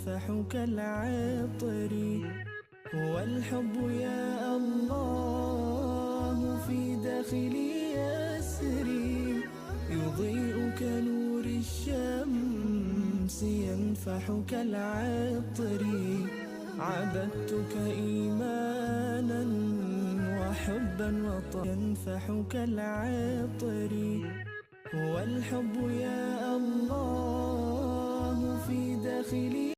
ينفح كالعطر. هو الحب يا الله في داخلي يسري، يضيء كنور الشمس ينفح كالعطر. عبدتك إيمانا وحبا وطا ينفح كالعطر. هو الحب يا الله في داخلي